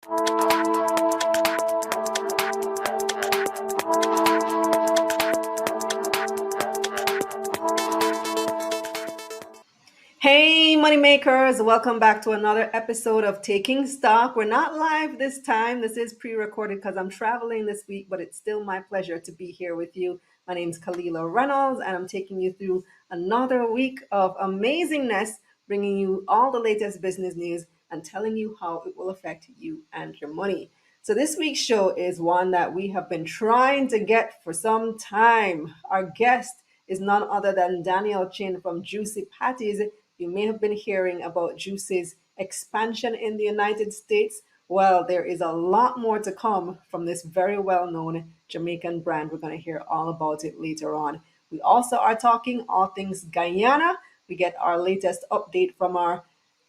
Hey, moneymakers, welcome back to another episode of Taking Stock. We're not live this time. This is pre-recorded because I'm traveling this week, but it's still my pleasure to be here with you. My name's Kalila Reynolds, and I'm taking you through another week of amazingness, bringing you all the latest business news and telling you how it will affect you and your money. So this week's show is one that we have been trying to get for some time. Our guest is none other than Daniel Chin from Juici Patties. You may have been hearing about Juici's expansion in the United States. Well, there is a lot more to come from this very well-known Jamaican brand. We're going to hear all about it later on. We also are talking all things Guyana. We get our latest update from our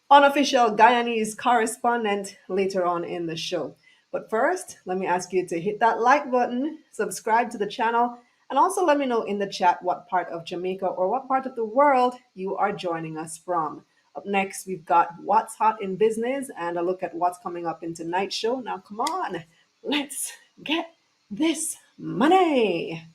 unofficial Guyanese correspondent later on in the show. But first, let me ask you to hit that like button, subscribe to the channel, and also let me know in the chat what part of Jamaica or what part of the world you are joining us from. Up next, we've got What's Hot in Business and a look at what's coming up in tonight's show. Now, come on, let's get this money.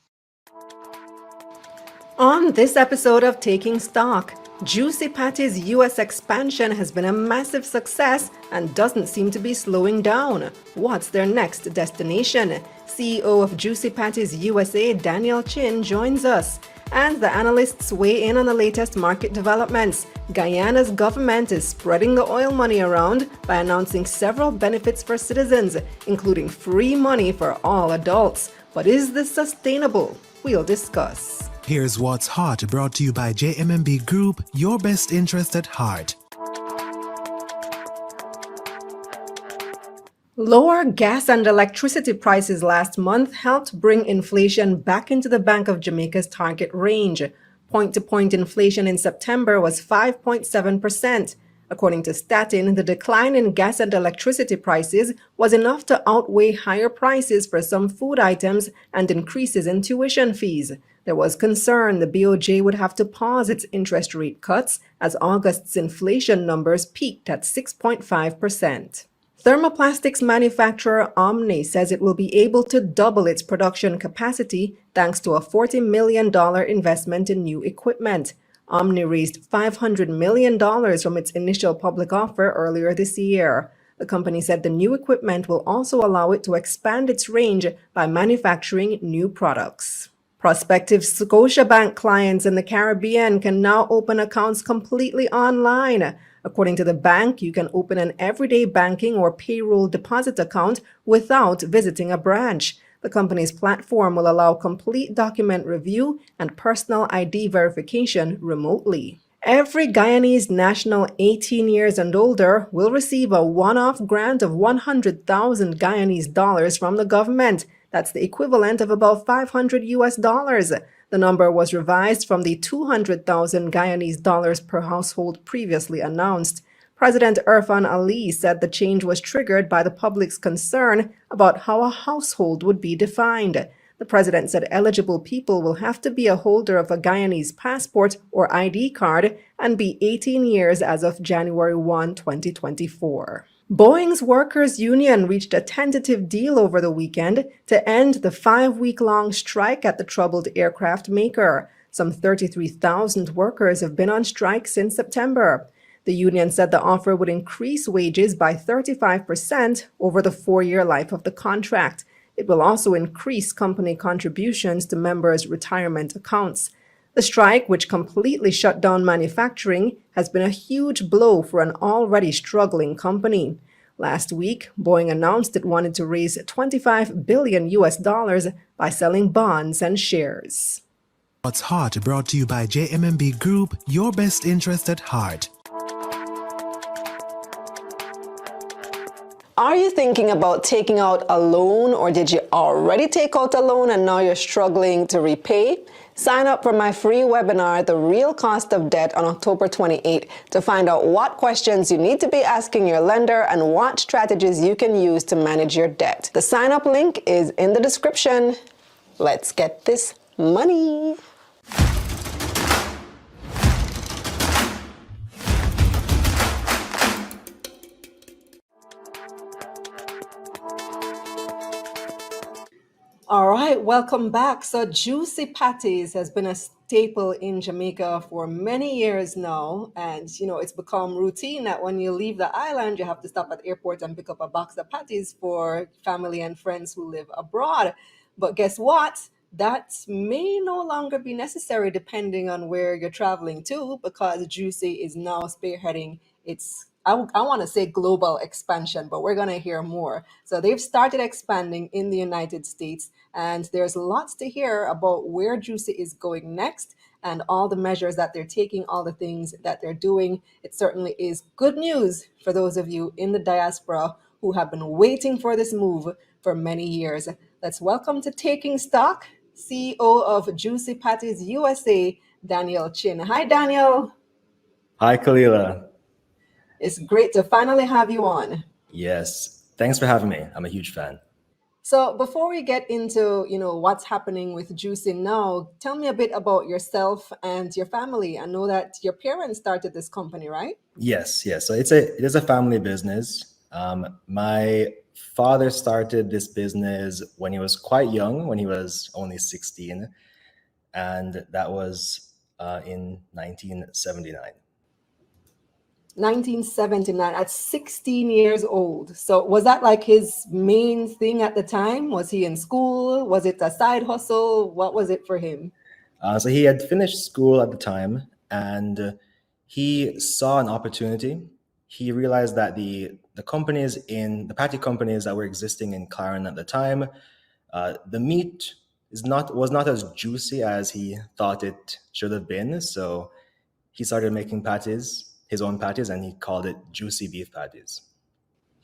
On this episode of Taking Stock, Juici Patties US Expansion has been a massive success and doesn't seem to be slowing down. What's their next destination? CEO of Juici Patties USA, Daniel Chin, joins us. And the analysts weigh in on the latest market developments. Guyana's government is spreading the oil money around by announcing several benefits for citizens, including free money for all adults. But is this sustainable? We'll discuss. Here's What's Hot, brought to you by JMMB Group, your best interest at heart. Lower gas and electricity prices last month helped bring inflation back into the Bank of Jamaica's target range. Point-to-point inflation in September was 5.7%. According to Statin, the decline in gas and electricity prices was enough to outweigh higher prices for some food items and increases in tuition fees. There was concern the BOJ would have to pause its interest rate cuts as August's inflation numbers peaked at 6.5%. Thermoplastics manufacturer Omni says it will be able to double its production capacity thanks to a $40 million investment in new equipment. Omni raised $500 million from its initial public offer earlier this year. The company said the new equipment will also allow it to expand its range by manufacturing new products. Prospective Scotiabank clients in the Caribbean can now open accounts completely online. According to the bank, you can open an everyday banking or payroll deposit account without visiting a branch. The company's platform will allow complete document review and personal ID verification remotely. Every Guyanese national 18 years and older will receive a one-off grant of 100,000 Guyanese dollars from the government. That's the equivalent of about $500 US. The number was revised from the 200,000 Guyanese dollars per household previously announced. President Irfan Ali said the change was triggered by the public's concern about how a household would be defined. The president said eligible people will have to be a holder of a Guyanese passport or ID card and be 18 years as of January 1, 2024. Boeing's workers' union reached a tentative deal over the weekend to end the 5-week-long strike at the troubled aircraft maker. Some 33,000 workers have been on strike since September. The union said the offer would increase wages by 35% over the 4-year life of the contract. It will also increase company contributions to members' retirement accounts. The strike, which completely shut down manufacturing, has been a huge blow for an already struggling company. Last week, Boeing announced it wanted to raise $25 billion by selling bonds and shares. What's Hot, brought to you by JMMB Group, your best interest at heart. Are you thinking about taking out a loan, or did you already take out a loan and now you're struggling to repay? Sign up for my free webinar, The Real Cost of Debt, on October 28 to find out what questions you need to be asking your lender and what strategies you can use to manage your debt. The sign-up link is in the description. Let's get this money. All right, welcome back. So, Juici Patties has been a staple in Jamaica for many years now. And, it's become routine that when you leave the island, you have to stop at the airport and pick up a box of patties for family and friends who live abroad. But guess what? That may no longer be necessary depending on where you're traveling to, because Juicy is now spearheading its, I want to say global expansion, but we're going to hear more. So they've started expanding in the United States, and there's lots to hear about where Juicy is going next and all the measures that they're taking, all the things that they're doing. It certainly is good news for those of you in the diaspora who have been waiting for this move for many years. Let's welcome to Taking Stock, CEO of Juici Patties USA, Daniel Chin. Hi, Daniel. Hi, Kalila. It's great to finally have you on. Yes, thanks for having me. I'm a huge fan. So before we get into, what's happening with Juicy now, tell me a bit about yourself and your family. I know that your parents started this company, right? Yes. So it is a family business. My father started this business when he was quite young, when he was only 16, and that was in 1979. 1979 at 16 years old. So was that like his main thing at the time? Was he in school? Was it a side hustle? What was it for him? So he had finished school at the time, and he saw an opportunity. He realized that the patty companies that were existing in Claren at the time, the meat was not as juicy as he thought it should have been. So he started making his own patties, and he called it Juici Beef Patties.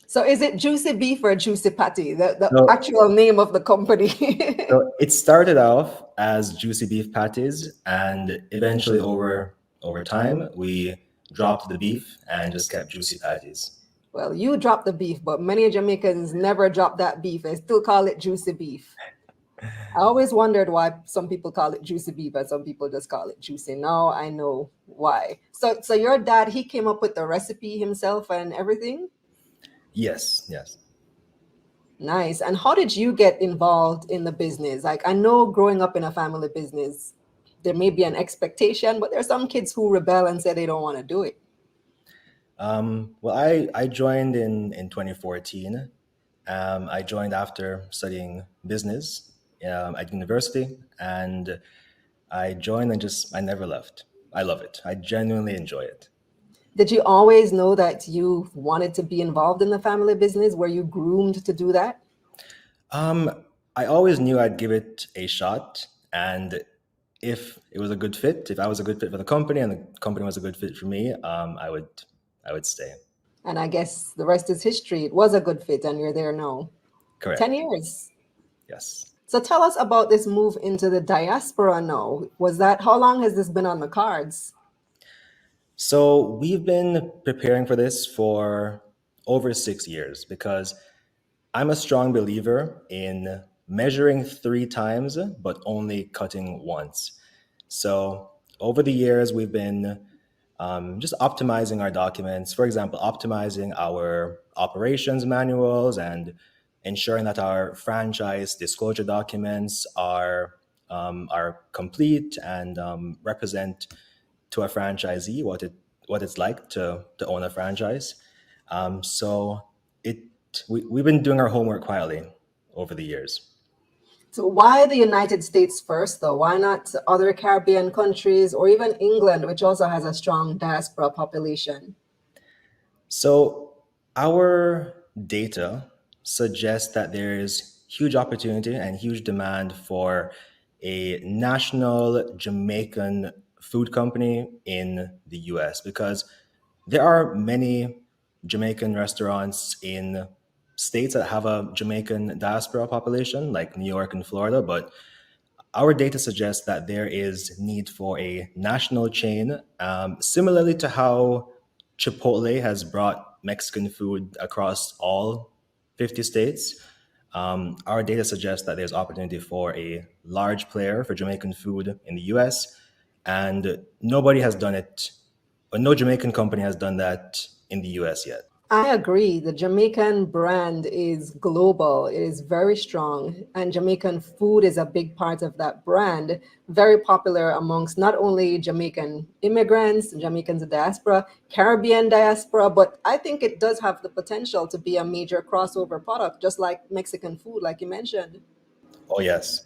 So is it Juicy Beef or Juici Patty, the No. actual name of the company? So it started off as Juici Beef Patties, and eventually over time, we dropped the beef and just kept Juici Patties. Well, you dropped the beef, but many Jamaicans never drop that beef. They still call it Juicy Beef. I always wondered why some people call it Juicy Beef and some people just call it Juicy. Now I know why. So your dad, he came up with the recipe himself and everything? Yes. Nice. And how did you get involved in the business? Like, I know growing up in a family business, there may be an expectation, but there are some kids who rebel and say they don't want to do it. Well, I joined in 2014. I joined after studying business at university, and I joined and I never left. I love it. I genuinely enjoy it. Did you always know that you wanted to be involved in the family business? Were you groomed to do that? I always knew I'd give it a shot, and if it was a good fit, if I was a good fit for the company and the company was a good fit for me, I would stay. And I guess the rest is history. It was a good fit, and you're there now. Correct. 10 years. Yes. So tell us about this move into the diaspora now. How long has this been on the cards? So we've been preparing for this for over 6 years, because I'm a strong believer in measuring 3 times, but only cutting once. So over the years, we've been just optimizing our documents. For example, optimizing our operations manuals and ensuring that our franchise disclosure documents are complete and represent to a franchisee what it's like to own a franchise. So we've been doing our homework quietly over the years. So why the United States first, though? Why not other Caribbean countries or even England, which also has a strong diaspora population? So our data suggests that there is huge opportunity and huge demand for a national Jamaican food company in the US, because there are many Jamaican restaurants in states that have a Jamaican diaspora population, like New York and Florida, but our data suggests that there is need for a national chain, similarly to how Chipotle has brought Mexican food across all 50 states. Our data suggests that there's opportunity for a large player for Jamaican food in the US, and nobody has done it, or no Jamaican company has done that in the US yet. I agree. The Jamaican brand is global. It is very strong, and Jamaican food is a big part of that brand. Very popular amongst not only Jamaican immigrants, Jamaicans in diaspora, Caribbean diaspora, but I think it does have the potential to be a major crossover product, just like Mexican food, like you mentioned. Oh, yes.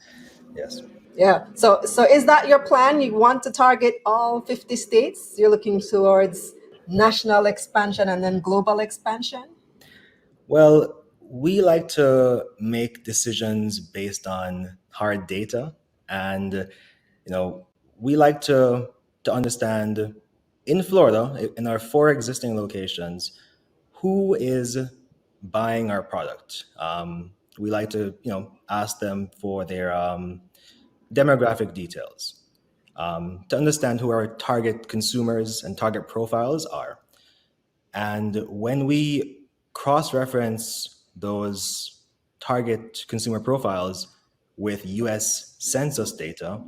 Yes. Yeah. So is that your plan? You want to target all 50 states? You're looking towards national expansion and then global expansion? Well, we like to make decisions based on hard data, and we like to understand in Florida, in our four existing locations, who is buying our product. We like to ask them for their demographic details, to understand who our target consumers and target profiles are. And when we cross reference those target consumer profiles with US census data,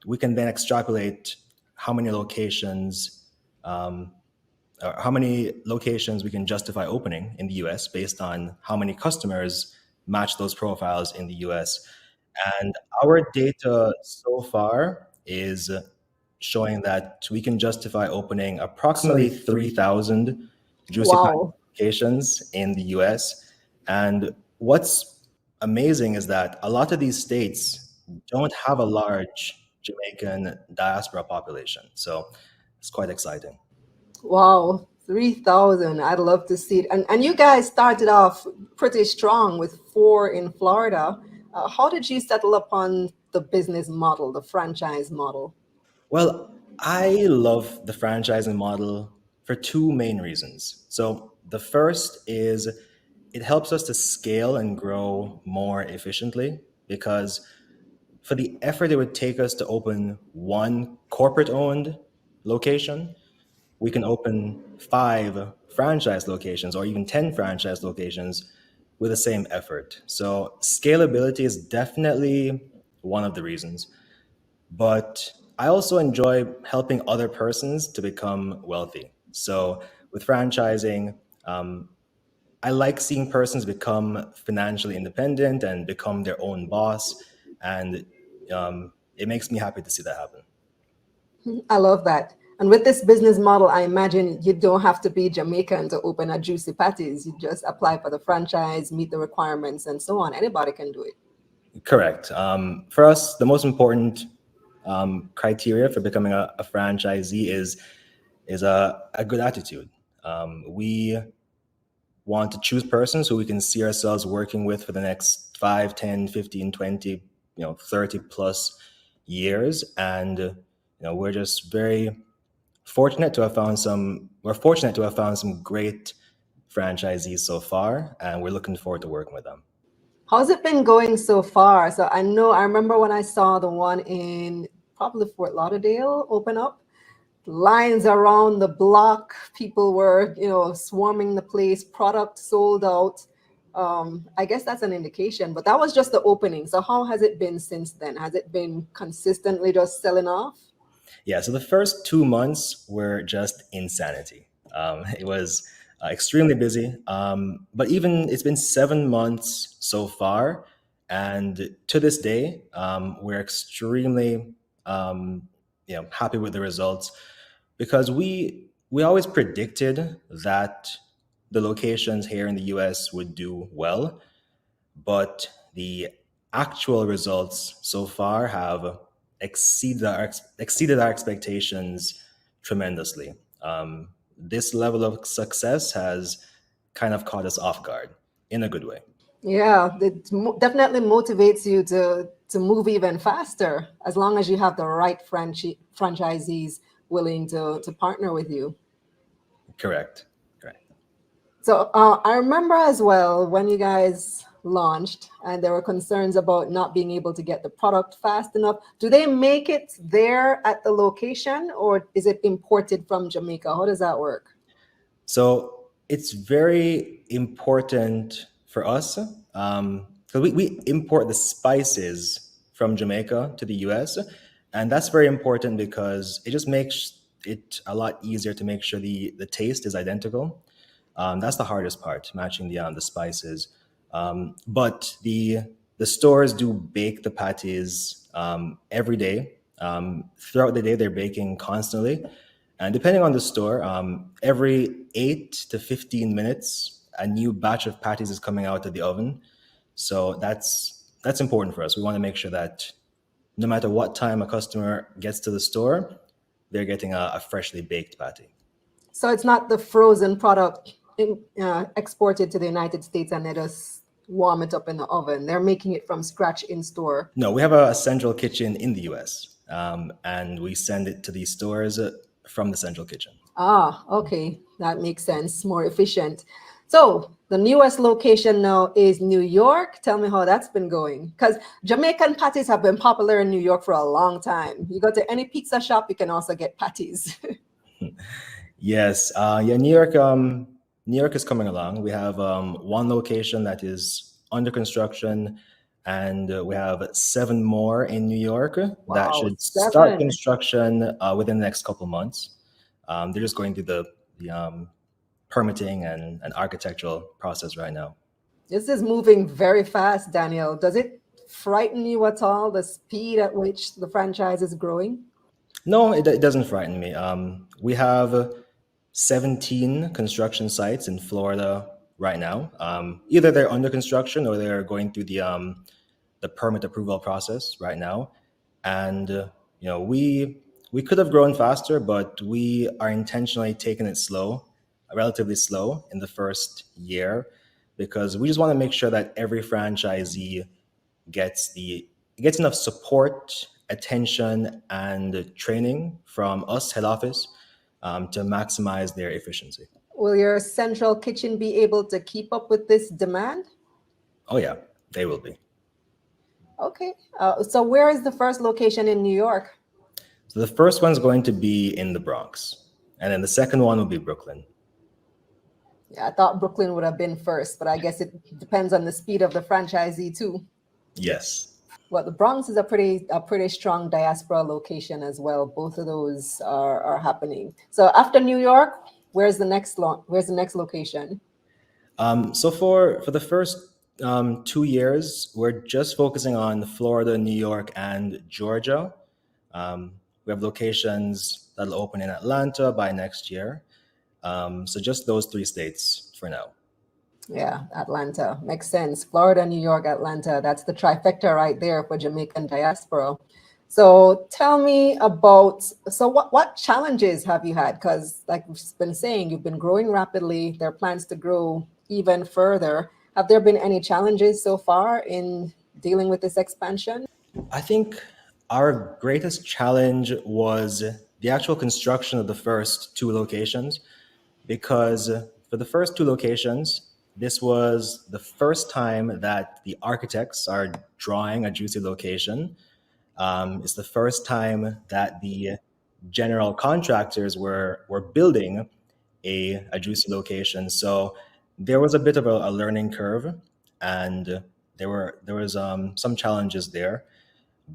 we can then extrapolate how many locations, or how many locations we can justify opening in the US based on how many customers match those profiles in the US. And our data so far is showing that we can justify opening approximately 3,000 Juici Patties Wow. locations in the US. And what's amazing is that a lot of these states don't have a large Jamaican diaspora population. So it's quite exciting. Wow, 3,000. I'd love to see it. And you guys started off pretty strong with four in Florida. How did you settle upon the business model, the franchise model? Well, I love the franchising model for two main reasons. So, the first is it helps us to scale and grow more efficiently because for the effort it would take us to open one corporate owned location, we can open five franchise locations or even 10 franchise locations with the same effort. So, scalability is definitely one of the reasons. But I also enjoy helping other persons to become wealthy. So with franchising, I like seeing persons become financially independent and become their own boss, and it makes me happy to see that happen. I love that. And with this business model, I imagine you don't have to be Jamaican to open a Juicy Patties. You just apply for the franchise, meet the requirements, and so on. Anybody can do it. Correct. For us, the most important criteria for becoming a franchisee is a good attitude. We want to choose persons who we can see ourselves working with for the next 5, 10, 15, 20, 30 plus years. And, we're just very we're fortunate to have found some great franchisees so far, and we're looking forward to working with them. How's it been going so far? So I remember when I saw the one in probably Fort Lauderdale open up, lines around the block, people were, swarming the place, product sold out. I guess that's an indication, but that was just the opening. So how has it been since then? Has it been consistently just selling off? Yeah, so the first 2 months were just insanity. It was extremely busy, but even it's been 7 months so far, and to this day, we're extremely happy with the results because we always predicted that the locations here in the U.S. would do well, but the actual results so far have exceeded our expectations tremendously. This level of success has kind of caught us off guard in a good way. Yeah, it definitely motivates you to move even faster as long as you have the right franchisees willing to partner with you. Correct. Correct. So I remember as well when you guys launched and there were concerns about not being able to get the product fast enough. Do they make it there at the location or is it imported from Jamaica? How does that work? So it's very important for us because we import the spices from Jamaica to the US. And that's very important because it just makes it a lot easier to make sure the taste is identical. That's the hardest part, matching the spices. But the stores do bake the patties every day. Throughout the day, they're baking constantly, and depending on the store, every 8 to 15 minutes, a new batch of patties is coming out of the oven. So that's important for us. We want to make sure that no matter what time a customer gets to the store, they're getting a freshly baked patty. So it's not the frozen product exported to the United States and they just warm it up in the oven. They're making it from scratch in store. No, we have a central kitchen in the US, and we send it to these stores from the central kitchen. Ah, okay. That makes sense. More efficient. So the newest location now is New York. Tell me how that's been going. Because Jamaican patties have been popular in New York for a long time. You go to any pizza shop, you can also get patties. Yes, yeah, New York is coming along. We have one location that is under construction, and we have 7 more in New York that Wow, should start 7. construction within the next couple months. They're just going through the permitting and architectural process right now. This is moving very fast, Daniel. Does it frighten you at all, the speed at which the franchise is growing? No, it doesn't frighten me. We have 17 construction sites in Florida right now. Either they're under construction or they're going through the permit approval process right now. And we could have grown faster, but we are intentionally taking it slow, relatively slow in the first year, because we just want to make sure that every franchisee gets enough support, attention, and training from us, head office, to maximize their efficiency. Will your central kitchen be able to keep up with this demand? Oh yeah, they will be. Okay. So where is the first location in New York? So the first one's going to be in the Bronx, and then the second one will be Brooklyn. Yeah, I thought Brooklyn would have been first, but I guess it depends on the speed of the franchisee too. Yes. Well, the Bronx is a pretty strong diaspora location as well. Both of those are happening. So after New York, where's the next location? So for the first 2 years, we're just focusing on Florida, New York, and Georgia. We have locations that'll open in Atlanta by next year. So just those 3 states for now. Yeah, Atlanta makes sense. Florida, New York, Atlanta. That's the trifecta right there for Jamaican diaspora. So tell me about, so what challenges have you had? Because like we've been saying, you've been growing rapidly. There are plans to grow even further. Have there been any challenges so far in dealing with this expansion? I think our greatest challenge was the actual construction of the first 2 locations, because for the first 2 locations, this was the first time that the architects are drawing a Juici location. It's the first time that the general contractors were building a Juici location. So there was a bit of a learning curve, and there was some challenges there.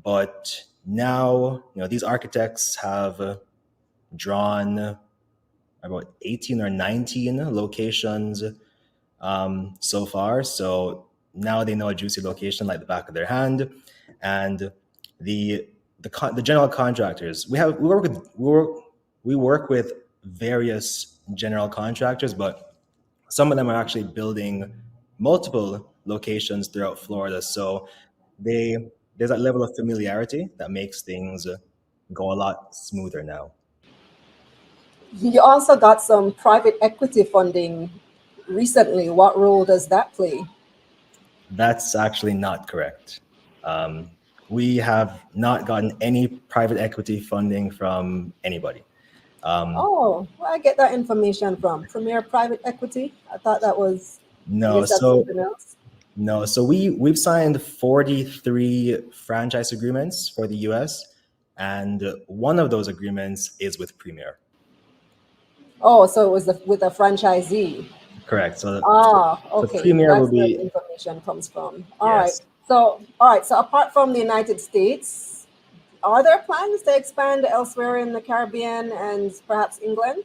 But now, these architects have drawn about 18 or 19 locations so far. So now they know a Juici location like the back of their hand, and the general contractors we work with various general contractors, but some of them are actually building multiple locations throughout Florida. So they there's that level of familiarity that makes things go a lot smoother now. You also got some private equity funding recently. What role does that play? That's actually not correct. Um, we have not gotten any private equity funding from anybody. Oh, where I get that information from? Premier Private Equity? I thought that was, I No, guess that's so something else. no, so we've signed 43 franchise agreements for the US, and one of those agreements is with Premier. Oh, so it was with a franchisee. Correct. Ah, So okay. Premier will That's where the be, information comes from. All right. yes. So apart from the United States, are there plans to expand elsewhere in the Caribbean and perhaps England?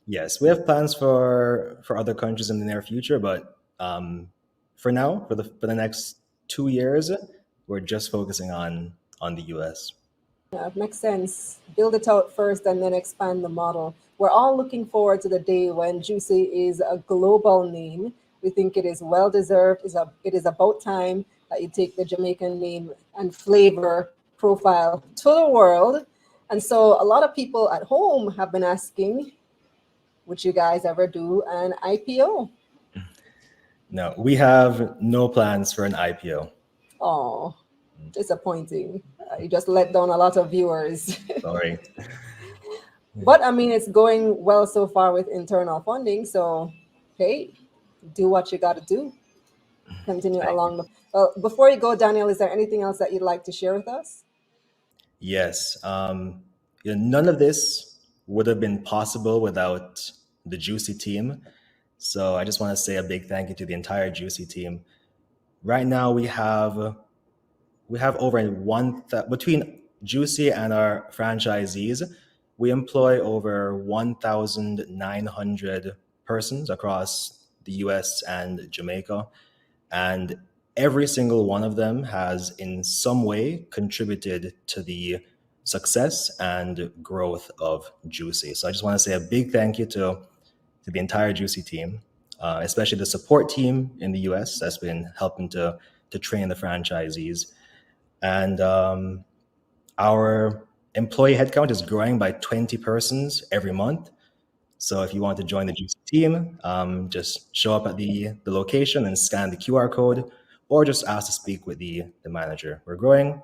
Yes, we have plans for other countries in the near future, but for now, for the next 2 years, we're just focusing on the US. Yeah, it makes sense. Build it out first and then expand the model. We're all looking forward to the day when Juicy is a global name. We think it is well deserved. It is about time that you take the Jamaican name and flavor profile to the world. And so a lot of people at home have been asking, would you guys ever do an IPO? No, we have no plans for an IPO. Oh, disappointing. You just let down a lot of viewers. Sorry. But I mean, it's going well so far with internal funding. So, hey, do what you got to do. Continue Thank you. along the. Well, before you go, Daniel, is there anything else that you'd like to share with us? Yes. None of this would have been possible without the Juicy team. So I just want to say a big thank you to the entire Juicy team. Right now we have over between Juicy and our franchisees, we employ over 1,900 persons across the US and Jamaica. And every single one of them has in some way contributed to the success and growth of Juicy. So I just want to say a big thank you to the entire Juicy team, especially the support team in the US that's been helping to train the franchisees. And our employee headcount is growing by 20 persons every month. So if you want to join the Juicy team, just show up at the location and scan the QR code, or just ask to speak with the manager. We're growing,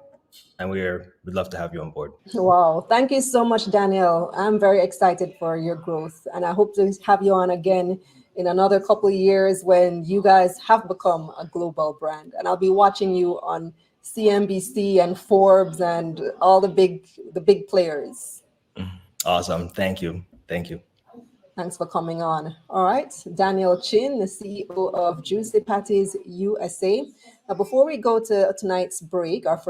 and we'd love to have you on board. Wow. Thank you so much, Daniel. I'm very excited for your growth. And I hope to have you on again in another couple of years when you guys have become a global brand. And I'll be watching you on CNBC and Forbes and all the big players. Awesome. Thank you. Thank you. Thanks for coming on. All right, Daniel Chin, the CEO of Juici Patties USA. Now, before we go to tonight's break, our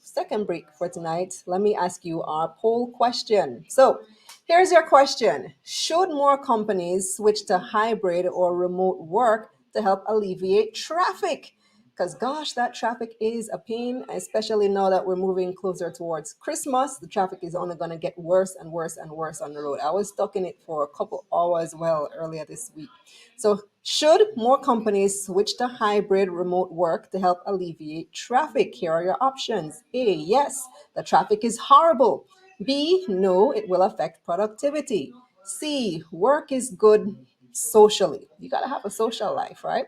second break for tonight, let me ask you our poll question. So, here's your question. Should more companies switch to hybrid or remote work to help alleviate traffic? Because gosh, that traffic is a pain, especially now that we're moving closer towards Christmas. The traffic is only going to get worse and worse and worse on the road. I was stuck in it for a couple hours earlier this week. So, should more companies switch to hybrid remote work to help alleviate traffic? Here are your options. A, yes, the traffic is horrible. B, no, it will affect productivity. C, work is good socially. You got to have a social life, right?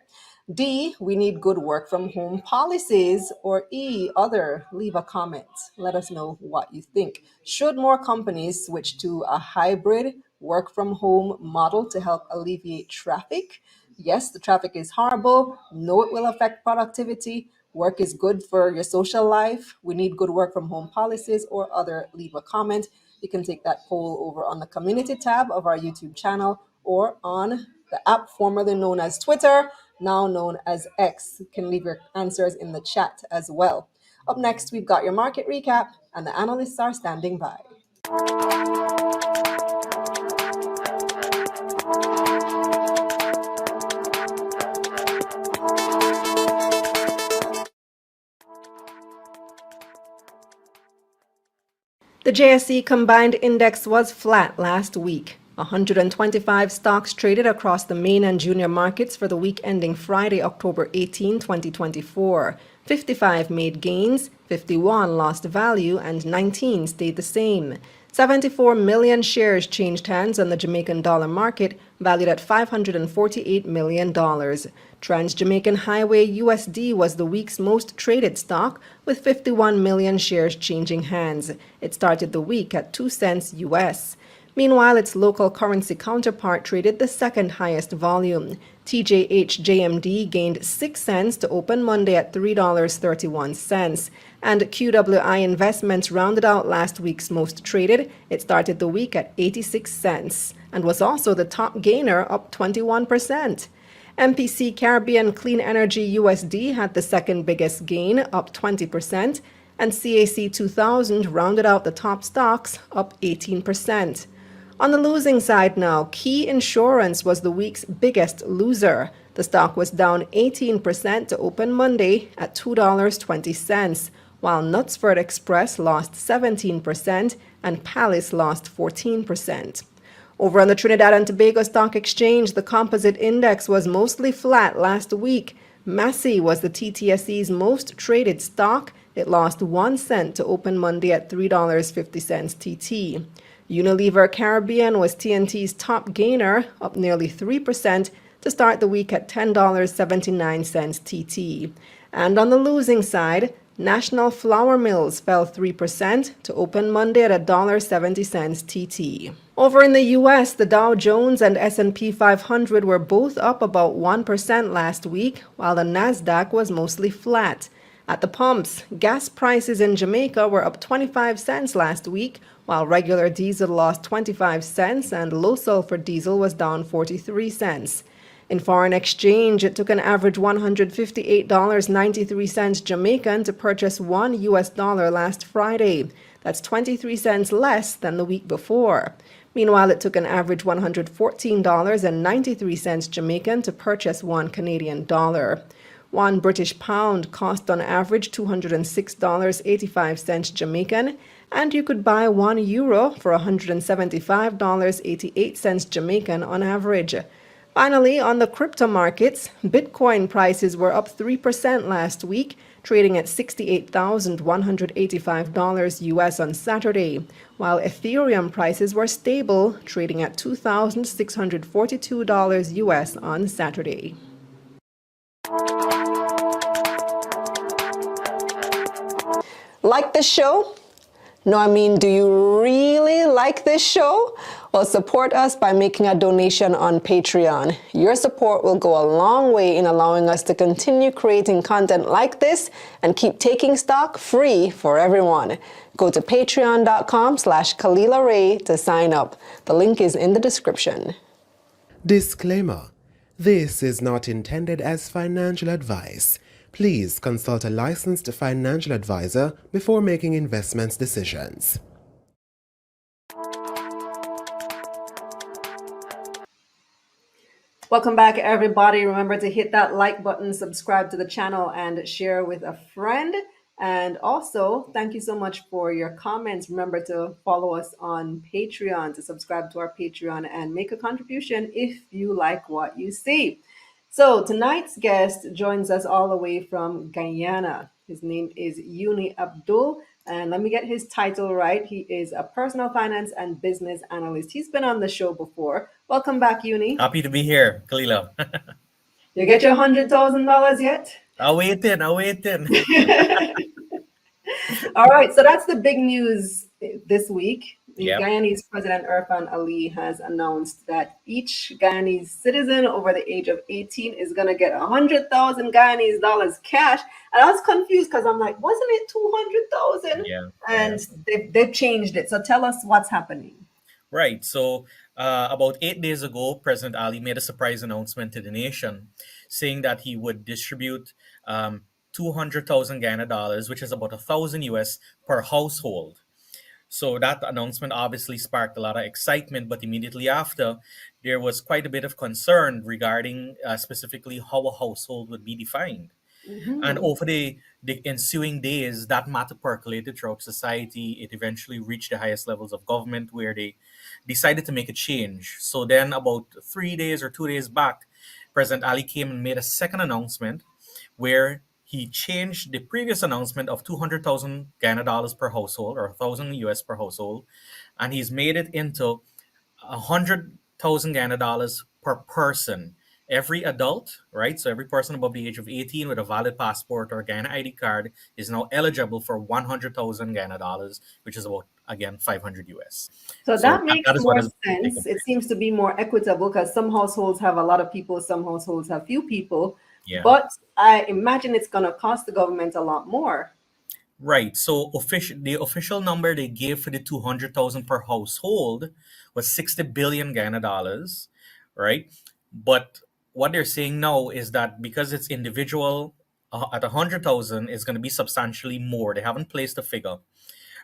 D, we need good work from home policies. Or E, other, leave a comment. Let us know what you think. Should more companies switch to a hybrid work from home model to help alleviate traffic? Yes, the traffic is horrible. No, it will affect productivity. Work is good for your social life. We need good work from home policies. Or other, leave a comment. You can take that poll over on the community tab of our YouTube channel or on the app formerly known as Twitter, now known as X. You can leave your answers in the chat as well. Up next, we've got your market recap, and the analysts are standing by. The JSE combined index was flat last week. 125 stocks traded across the main and junior markets for the week ending Friday, October 18, 2024. 55 made gains, 51 lost value, and 19 stayed the same. 74 million shares changed hands on the Jamaican dollar market, valued at $548 million. Trans-Jamaican Highway USD was the week's most traded stock, with 51 million shares changing hands. It started the week at 2 cents US. Meanwhile, its local currency counterpart traded the second highest volume. TJH JMD gained 6 cents to open Monday at $3.31. And QWI Investments rounded out last week's most traded. It started the week at 86 cents and was also the top gainer, up 21%. MPC Caribbean Clean Energy USD had the second biggest gain, up 20%, and CAC 2000 rounded out the top stocks, up 18%. On the losing side now, Key Insurance was the week's biggest loser. The stock was down 18% to open Monday at $2.20, while Knutsford Express lost 17% and Palace lost 14%. Over on the Trinidad and Tobago Stock Exchange, the composite index was mostly flat last week. Massey was the TTSE's most traded stock. It lost 1 cent to open Monday at $3.50 TT. Unilever Caribbean was TNT's top gainer, up nearly 3% to start the week at $10.79 TT. And on the losing side, National Flour Mills fell 3% to open Monday at $1.70 TT. Over in the US, the Dow Jones and S&P 500 were both up about 1% last week, while the Nasdaq was mostly flat. At the pumps, gas prices in Jamaica were up 25 cents last week, while regular diesel lost 25 cents and low sulfur diesel was down 43 cents. In foreign exchange, it took an average $158.93 Jamaican to purchase $1 last Friday. That's 23 cents less than the week before. Meanwhile, it took an average $114.93 Jamaican to purchase $1 Canadian. One British pound cost on average $206.85 Jamaican, and you could buy €1 for $175.88 Jamaican on average. Finally, on the crypto markets, Bitcoin prices were up 3% last week, trading at $68,185 US on Saturday, while Ethereum prices were stable, trading at $2,642 US on Saturday. Like this show? No, I mean, do you really like this show? Well, support us by making a donation on Patreon. Your support will go a long way in allowing us to continue creating content like this and keep taking stock free for everyone. Go to patreon.com/Kalila Ray to sign up. The link is in the description. Disclaimer. This is not intended as financial advice. Please consult a licensed financial advisor before making investment decisions. Welcome back, everybody. Remember to hit that like button, subscribe to the channel, and share with a friend. And also, thank you so much for your comments. Remember to follow us on Patreon, to subscribe to our Patreon, and make a contribution if you like what you see. So tonight's guest joins us all the way from Guyana. His name is Juici Abdul, and let me get his title right. He is a personal finance and business analyst. He's been on the show before. Welcome back, Juici. Happy to be here, Kalila. You get your $100,000 yet? I'll wait in. All right, so that's the big news this week. The Yep. Guyanese President Irfan Ali has announced that each Guyanese citizen over the age of 18 is going to get 100,000 Guyanese dollars cash. And I was confused because I'm like, wasn't it 200,000? Yeah. And they've changed it. So tell us what's happening. Right. So about 8 days ago, President Ali made a surprise announcement to the nation saying that he would distribute 200,000 Ghana dollars, which is about 1,000 US per household. So that announcement obviously sparked a lot of excitement, but immediately after, there was quite a bit of concern regarding specifically how a household would be defined. And over the ensuing days, that matter percolated throughout society. It eventually reached the highest levels of government where they decided to make a change. So then about 3 days or 2 days back, President Ali came and made a second announcement where he changed the previous announcement of 200,000 Ghana dollars per household or 1,000 US per household, and he's made it into 100,000 Ghana dollars per person. Every adult, right? So every person above the age of 18 with a valid passport or Ghana ID card is now eligible for 100,000 Ghana dollars, which is about, again, 500 US. So that makes that is what more is sense. taking It place. seems to be more equitable because some households have a lot of people, some households have few people. Yeah. But I imagine it's going to cost the government a lot more. Right. So the official number they gave for the 200,000 per household was 60 billion Ghana dollars, right? But what they're saying now is that because it's individual at 100,000, it's going to be substantially more. They haven't placed a figure,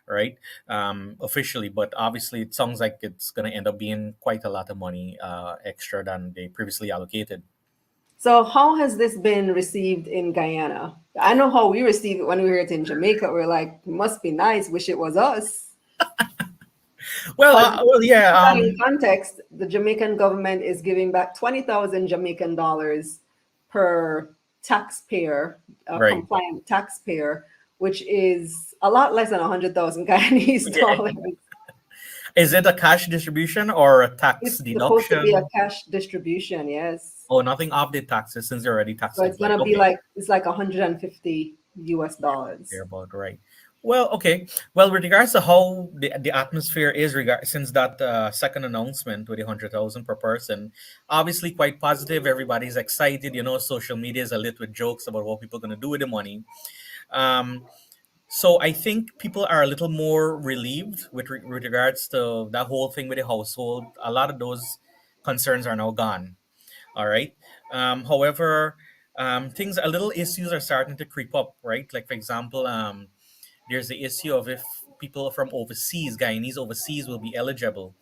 right? Officially, but obviously it sounds like it's going to end up being quite a lot of money extra than they previously allocated. So how has this been received in Guyana? I know how we received it when we heard it in Jamaica. We're like, must be nice. Wish it was us. Well, Because yeah, in context, the Jamaican government is giving back 20,000 Jamaican dollars per taxpayer, a right. compliant taxpayer, which is a lot less than 100,000 Guyanese Yeah. dollars. Is it a cash distribution or a tax It's supposed to be a deduction? cash distribution, yes. Oh, nothing off the taxes since they're already tax So it's compliant. gonna be Okay. like it's like 150 US They're dollars. about right. Well, okay. Well, with regards to how the atmosphere is regard since that second announcement with the 100,000 per person, obviously quite positive. Everybody's excited. You know, social media is lit with jokes about what people are going to do with the money. Um, so I think people are a little more relieved with regards to that whole thing with the household. A lot of those concerns are now gone. All right. However, things a little issues are starting to creep up, right? Like for example, there's the issue of if people from overseas, Guyanese overseas, will be eligible.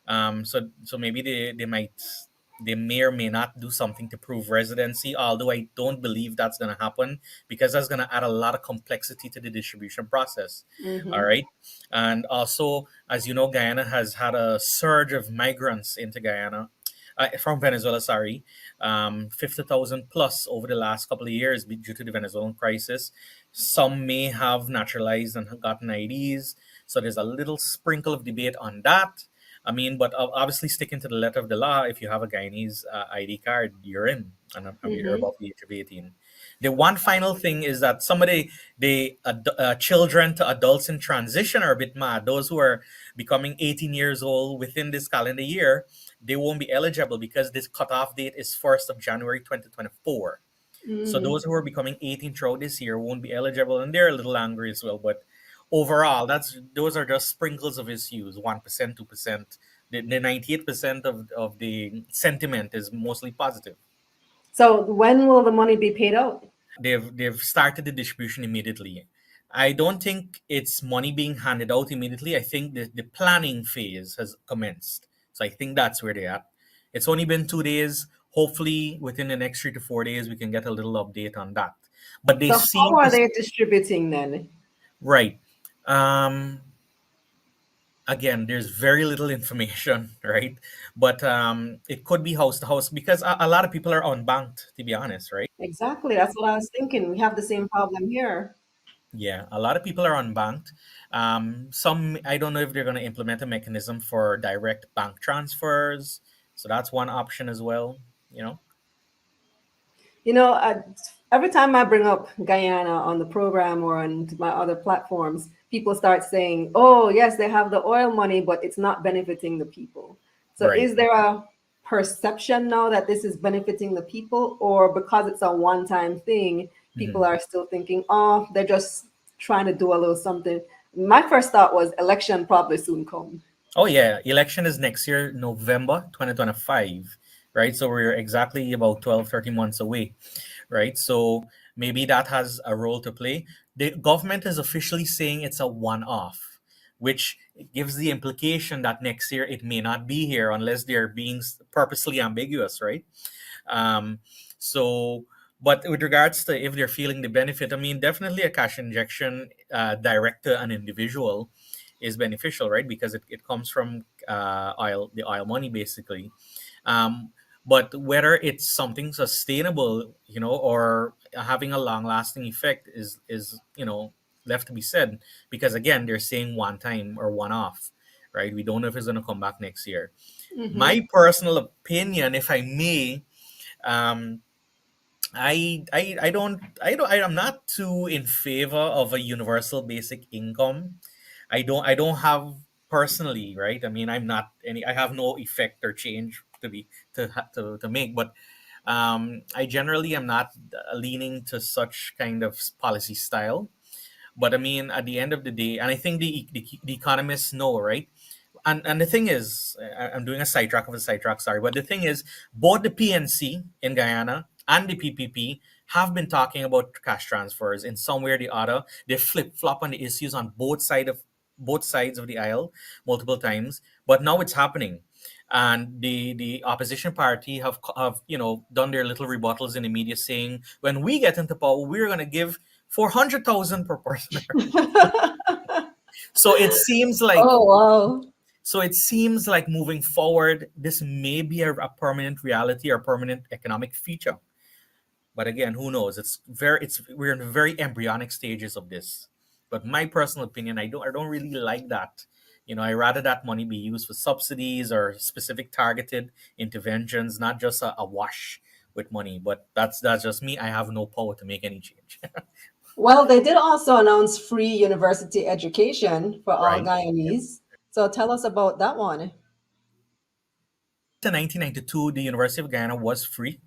So maybe they may or may not do something to prove residency. Although I don't believe that's going to happen because that's going to add a lot of complexity to the distribution process. All Hmm. right, and also as you know, Guyana has had a surge of migrants into Guyana. From Venezuela, sorry, 50,000 plus over the last couple of years due to the Venezuelan crisis. Some may have naturalized and have gotten IDs. So there's a little sprinkle of debate on that. I mean, but obviously sticking to the letter of the law, if you have a Guyanese ID card, you're in, and you're Hmm. above the age of 18. The one final thing is that some of the children to adults in transition are a bit mad. Those who are becoming 18 years old within this calendar year, they won't be eligible because this cutoff date is 1st of January 2024. So Hmm. those who are becoming 18 throughout this year won't be eligible, and they're a little angry as well. But overall, that's those are just sprinkles of issues. 1%, 2%. The 98% of the sentiment is mostly positive. So when will the money be paid out? They've started the distribution immediately. I don't think it's money being handed out immediately. I think the planning phase has commenced. So I think that's where they're at. It's only been 2 days. Hopefully, within the next 3 to 4 days, we can get a little update on that. But they So how seem are to they distributing then? right. Um, Again, there's very little information, right? But it could be house to house because a lot of people are unbanked, to be honest, right? Exactly. That's what I was thinking. We have the same problem here. Yeah, a lot of people are unbanked. Some, I don't know if they're going to implement a mechanism for direct bank transfers. So that's one option as well, you know? You know, every time I bring up Guyana on the program or on my other platforms, people start saying, oh, yes, they have the oil money, but it's not benefiting the people. So Right. is there a perception now that this is benefiting the people, or because it's a one time thing, people Mhm. are still thinking, oh, they're just trying to do a little something? My first thought was election probably soon come. Oh yeah, election is next year, November 2025, right? So we're exactly about 12, 13 months away, right? So maybe that has a role to play. The government is officially saying it's a one-off, which gives the implication that next year it may not be here unless they're being purposely ambiguous, right? Um, so, but with regards to if they're feeling the benefit, I mean, definitely a cash injection direct to an individual is beneficial, right? Because it comes from the oil money, basically. Um, but whether it's something sustainable, or having a long lasting effect is left to be said. Because again, they're saying one time or one off, right? We don't know if it's going to come back next year. Hmm. My personal opinion, if I may, um, I'm not too in favor of a universal basic income. I don't have personally, right? I mean, I have no effect or change to make, but I generally am not leaning to such kind of policy style. But I mean, at the end of the day, and I think the economists know, right? And the thing is, I'm doing a sidetrack of a sidetrack, sorry, but the thing is, both the PNC in Guyana and the PPP have been talking about cash transfers in some way or the other. They flip flop on the issues on both sides of both sides of the aisle multiple times, but now it's happening. And the opposition party have done their little rebuttals in the media saying, when we get into power, we're going to give 400,000 per person. So it seems like Oh, wow. so it seems like moving forward, this may be a permanent reality or permanent economic feature. But again, who knows? We're in very embryonic stages of this. But my personal opinion, I don't really like that. I rather that money be used for subsidies or specific targeted interventions, not just a wash with money. But that's just me. I have no power to make any change. Well, they did also announce free university education for all Right. Guyanese. So tell us about that one. In 1992, the University of Guyana was free,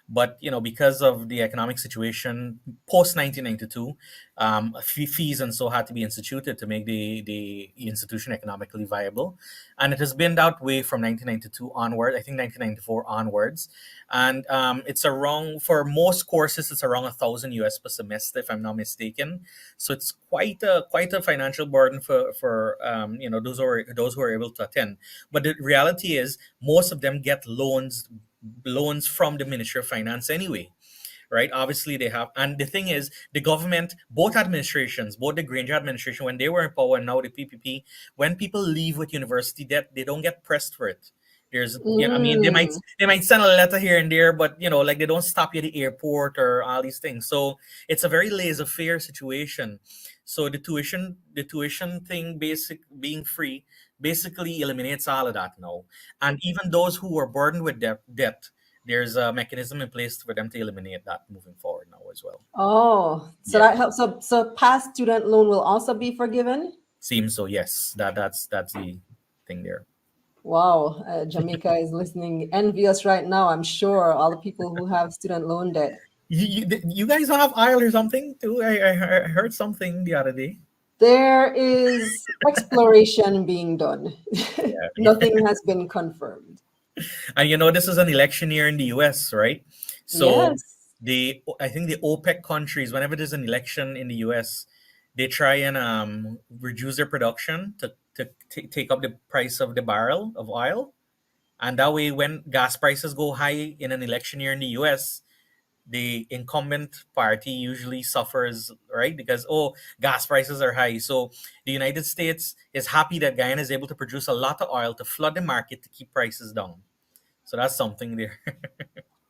but because of the economic situation post 1992, fees and so had to be instituted to make the institution economically viable, and it has been that way from 1992 onward. I think 1994 onwards, and it's around for most courses. It's around $1,000 per semester, if I'm not mistaken. So it's quite a financial burden for those who are able to attend. But the reality is, most of them get loans from the Ministry of Finance anyway, right? Obviously they have, and the thing is, the government, both administrations, both the Granger administration when they were in power and now the PPP, when people leave with university debt, they don't get pressed for it. I mean, they might Mm. they might send a letter here and there, but like they don't stop you at the airport or all these things. So it's a very laissez-faire situation. So the tuition thing, basic being free, basically eliminates all of that now. And even those who are burdened with debt, there's a mechanism in place for them to eliminate that moving forward now as well. Oh, so Yeah, that helps. So past student loan will also be forgiven? seems so. Yes, that's the thing there. Wow, Jamaica is listening envious right now. I'm sure all the people who have student loan debt. You guys don't have aisle or something too? I heard something the other day. There is exploration being done. Yeah. Nothing has been confirmed. And this is an election year in the US, right? So Yes. I think the OPEC countries, whenever there's an election in the US, they try and reduce their production to take up the price of the barrel of oil. And that way, when gas prices go high in an election year in the US, the incumbent party usually suffers, right? Because, oh, gas prices are high. So the United States is happy that Guyana is able to produce a lot of oil to flood the market to keep prices down. So that's something there.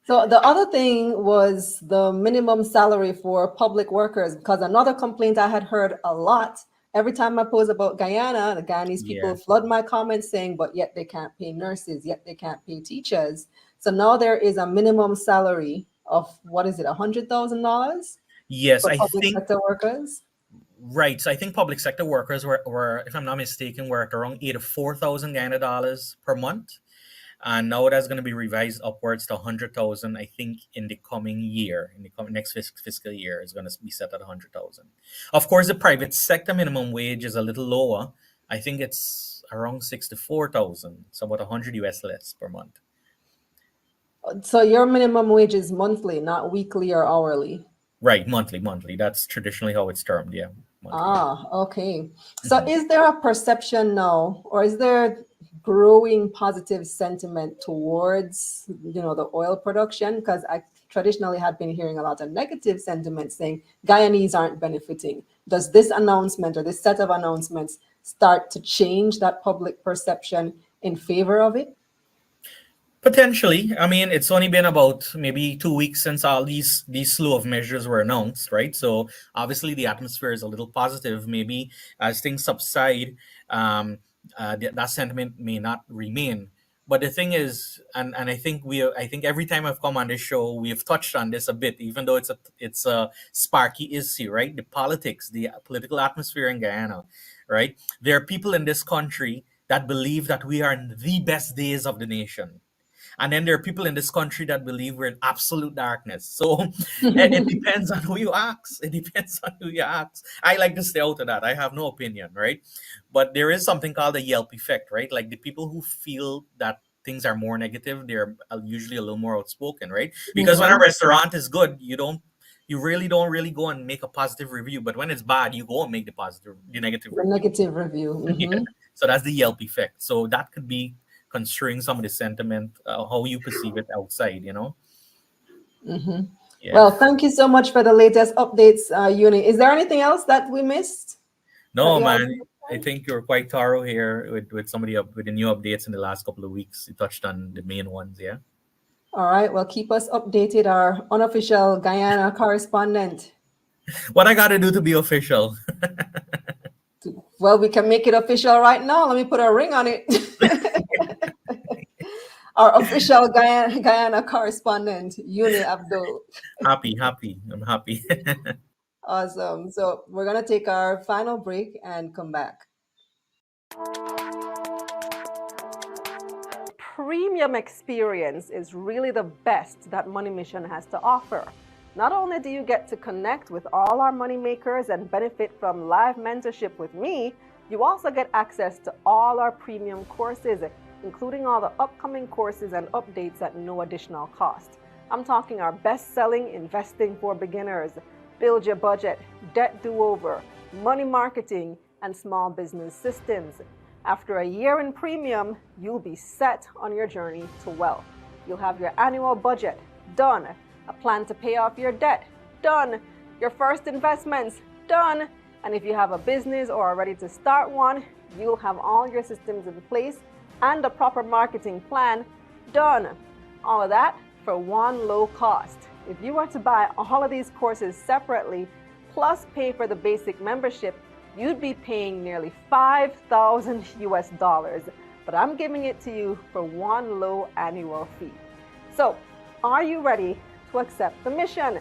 So the other thing was the minimum salary for public workers, because another complaint I had heard a lot every time I post about Guyana, the Guyanese people Yeah. flood my comments saying, but yet they can't pay nurses, yet they can't pay teachers. So now there is a minimum salary of, what is it, $100,000 Yes, for I public think sector workers? right. So I think public sector workers were, if I'm not mistaken, were at around 84,000 Guyana dollars per month. And now that's going to be revised upwards to 100,000. I think in the coming year, in the next fiscal year, is going to be set at 100,000. Of course, the private sector minimum wage is a little lower. I think it's around 64,000. So about 100 US less per month. So your minimum wage is monthly, not weekly or hourly. Right, monthly. That's traditionally how it's termed. Yeah, monthly. Ah, okay. So is there a perception now, or is there growing positive sentiment towards, the oil production? Because I traditionally had been hearing a lot of negative sentiment saying Guyanese aren't benefiting. Does this announcement or this set of announcements start to change that public perception in favor of it? Potentially. I mean, it's only been about maybe 2 weeks since all these slew of measures were announced, right? So obviously the atmosphere is a little positive. Maybe as things subside, that sentiment may not remain. But the thing is, and I think every time I've come on this show, we have touched on this a bit, even though it's a sparky issue, right? The politics, the political atmosphere in Guyana, right? There are people in this country that believe that we are in the best days of the nation, and then there are people in this country that believe we're in absolute darkness. So it depends on who you ask. It depends on who you ask. I like to stay out of that. I have no opinion, right? But there is something called the Yelp effect, right? Like the people who feel that things are more negative, they're usually a little more outspoken, right? Because when a Mhm. restaurant is good, you don't You really don't really go and make a positive review, but when it's bad, you go and make the negative The review. negative review. Yeah. So that's the Yelp effect. So that could be construing some of the sentiment, how you perceive it outside, Yeah. Well, thank you so much for the latest updates, Uni. Is there anything else that we missed that No, you want man. to I mention? think you're quite thorough here with with the new updates in the last couple of weeks. You touched on the main ones, yeah. All right. Well, keep us updated, our unofficial Guyana correspondent. What I gotta do to be official? Well, we can make it official right now. Let me put a ring on it. Our official Guyana correspondent, Uni Abdul. Happy, happy. I'm happy. Awesome. So we're going to take our final break and come back. Premium experience is really the best that Money Mission has to offer. Not only do you get to connect with all our money makers and benefit from live mentorship with me, you also get access to all our premium courses, including all the upcoming courses and updates at no additional cost. I'm talking our best-selling Investing for Beginners, Build Your Budget, Debt Do-Over, Money Marketing, and Small Business Systems. After a year in premium, you'll be set on your journey to wealth. You'll have your annual budget done, a plan to pay off your debt done, your first investments done, and if you have a business or are ready to start one, you'll have all your systems in place and a proper marketing plan done. All of that for one low cost. If you were to buy all of these courses separately, plus pay for the basic membership, you'd be paying nearly $5,000 US, but I'm giving it to you for one low annual fee. So, are you ready to accept the mission?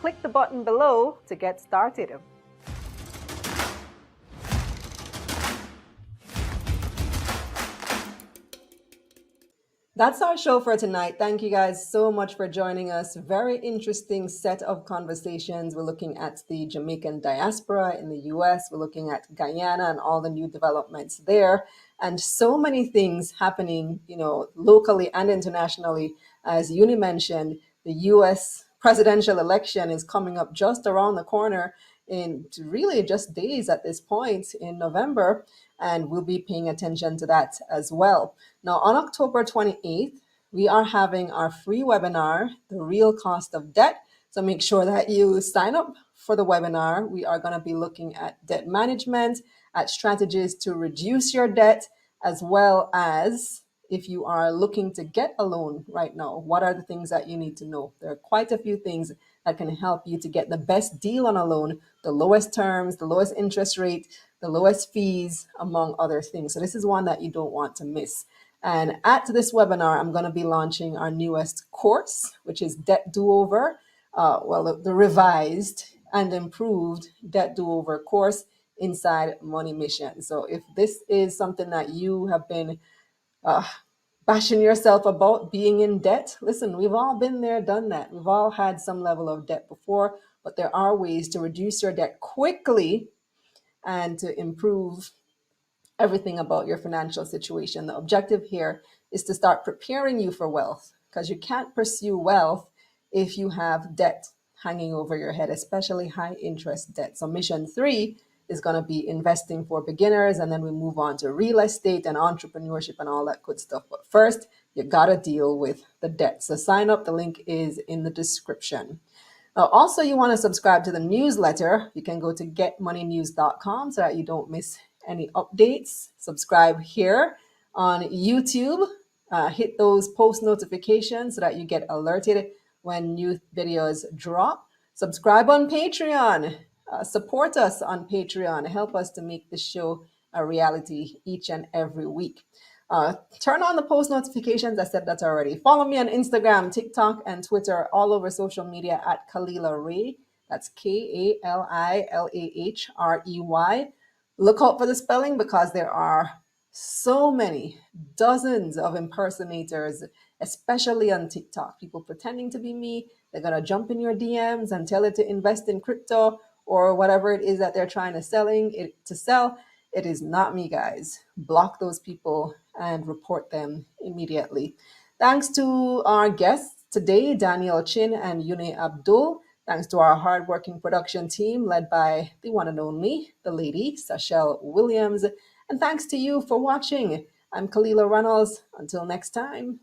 Click the button below to get started. That's our show for tonight. Thank you guys so much for joining us. Very interesting set of conversations. We're looking at the Jamaican diaspora in the US. We're looking at Guyana and all the new developments there. And so many things happening, locally and internationally. As Uni mentioned, the US presidential election is coming up just around the corner in really just days at this point in November. And we'll be paying attention to that as well. Now, on October 28th, we are having our free webinar, The Real Cost of Debt. So make sure that you sign up for the webinar. We are going to be looking at debt management, at strategies to reduce your debt, as well as if you are looking to get a loan right now, what are the things that you need to know? There are quite a few things that can help you to get the best deal on a loan, the lowest terms, the lowest interest rate, the lowest fees, among other things. So this is one that you don't want to miss. And at this webinar, I'm going to be launching our newest course, which is Debt Do-Over, the revised and improved Debt Do-Over course inside Money Mission. So if this is something that you have been bashing yourself about being in debt, listen, we've all been there, done that. We've all had some level of debt before, but there are ways to reduce your debt quickly and to improve everything about your financial situation. The objective here is to start preparing you for wealth, because you can't pursue wealth if you have debt hanging over your head, especially high interest debt. So mission 3 is going to be investing for beginners, and then we move on to real estate and entrepreneurship and all that good stuff. But first, you got to deal with the debt. So sign up. The link is in the description. Now, also, you want to subscribe to the newsletter. You can go to getmoneynews.com so that you don't miss any updates. Subscribe here on YouTube. Hit those post notifications so that you get alerted when new videos drop. Subscribe on Patreon. Support us on Patreon. Help us to make this show a reality each and every week. Turn on the post notifications. I said that already. Follow me on Instagram, TikTok, and Twitter, all over social media at Kalila Ray. That's KALILAHREY. Look out for the spelling, because there are so many, dozens of impersonators, especially on TikTok. People pretending to be me. They're going to jump in your DMs and tell you to invest in crypto or whatever it is that they're trying to sell. It is not me, guys. Block those people and report them immediately. Thanks to our guests today, Daniel Chin and Yune Abdul. Thanks to our hardworking production team led by the one and only, the lady, Sachelle Williams. And thanks to you for watching. I'm Kalila Reynolds. Until next time.